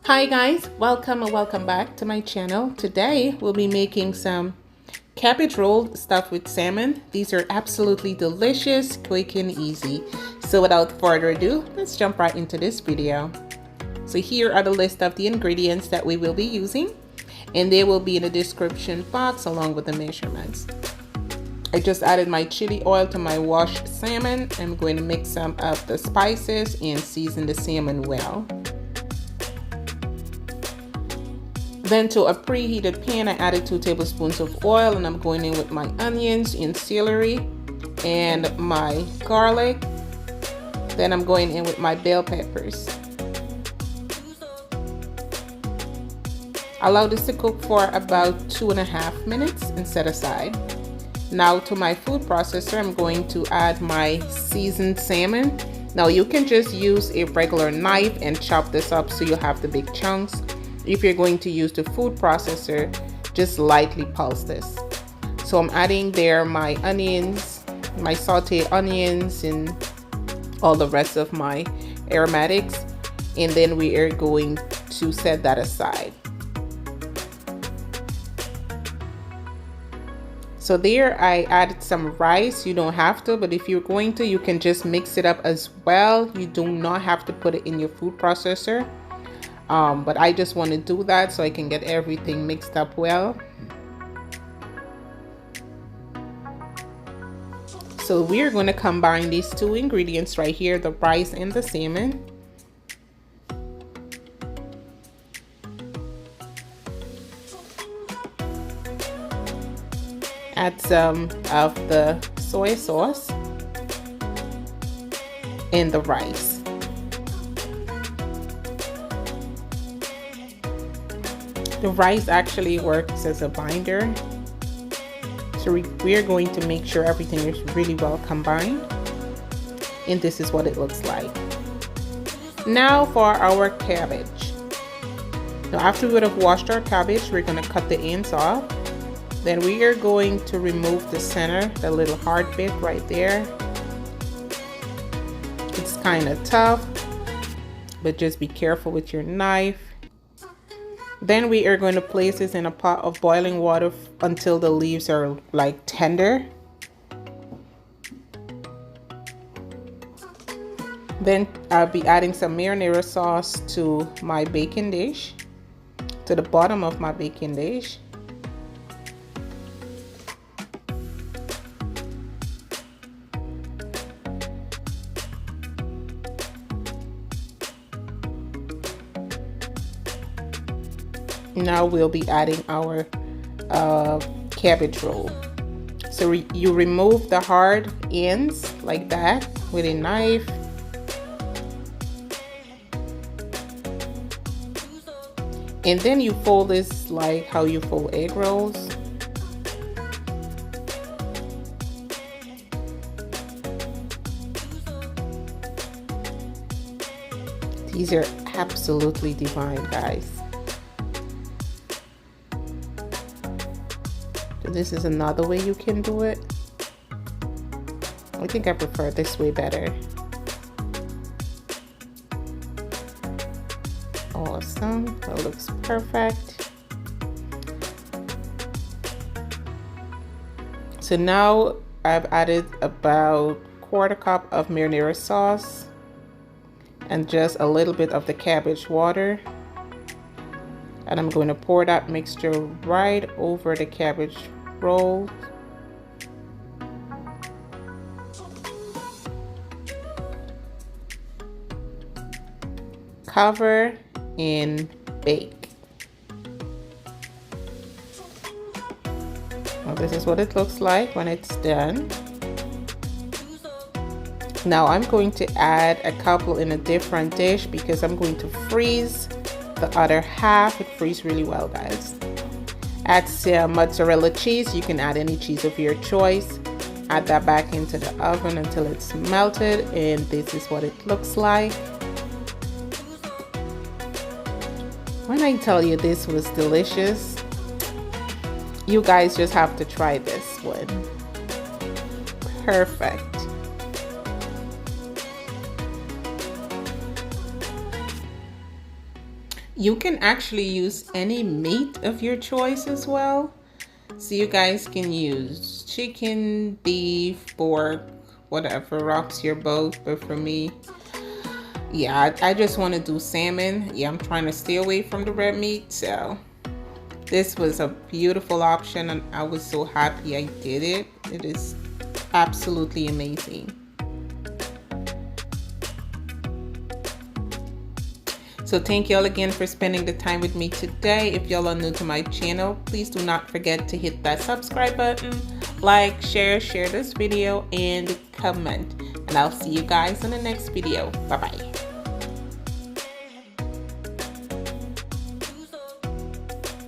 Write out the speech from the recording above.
Hi guys, welcome and welcome back to my channel. Today we'll be making some cabbage rolls stuffed with salmon. These are absolutely delicious, quick and easy. So without further ado, let's jump right into this video. So here are the list of the ingredients that we will be using, and they will be in the description box along with the measurements. I just added my chili oil to my washed salmon. I'm going to mix some of the spices and season the salmon well. Then to a preheated pan, I added 2 tablespoons of oil, and I'm going in with my onions and celery and my garlic. Then I'm going in with my bell peppers. Allow this to cook for about 2.5 minutes and set aside. Now to my food processor, I'm going to add my seasoned salmon. Now you can just use a regular knife and chop this up so you have the big chunks. If you're going to use the food processor, just lightly pulse this. So I'm adding there my onions, my sauteed onions, and all the rest of my aromatics, and then we are going to set that aside. So there I added some rice. You don't have to, but if you're going to, you can just mix it up as well. You do not have to put it in your food processor. But I just want to do that so I can get everything mixed up well. So we're going to combine these 2 ingredients right here, the rice and the salmon. Add some of the soy sauce and the rice. The rice actually works as a binder, so we're going to make sure everything is really well combined, and this is what it looks like. Now for our cabbage. Now after we would have washed our cabbage, we're going to cut the ends off. Then we are going to remove the center, the little hard bit right there. It's kind of tough, but just be careful with your knife. Then we are going to place this in a pot of boiling water until the leaves are like tender. Then I'll be adding some marinara sauce to my baking dish, to the bottom of my baking dish. Now we'll be adding our cabbage roll. So you remove the hard ends like that with a knife. And then you fold this like how you fold egg rolls. These are absolutely divine, guys. This is another way you can do it. I think I prefer this way better. Awesome, that looks perfect. So now I've added about 1/4 cup of marinara sauce and just a little bit of the cabbage water. And I'm going to pour that mixture right over the cabbage roll. Cover and bake. Well, this is what it looks like when it's done. Now I'm going to add a couple in a different dish because I'm going to freeze the other half. It freezes really well, guys. Add some mozzarella cheese. You can add any cheese of your choice. Add that back into the oven until it's melted, and this is what it looks like. When I tell you this was delicious, you guys just have to try this one. Perfect. You can actually use any meat of your choice as well. So you guys can use chicken, beef, pork, whatever rocks your boat. But for me, yeah, I just want to do salmon. Yeah, I'm trying to stay away from the red meat. So this was a beautiful option and I was so happy I did it. It is absolutely amazing. So thank y'all again for spending the time with me today. If y'all are new to my channel, please do not forget to hit that subscribe button, like, share this video, and comment. And I'll see you guys in the next video. Bye bye.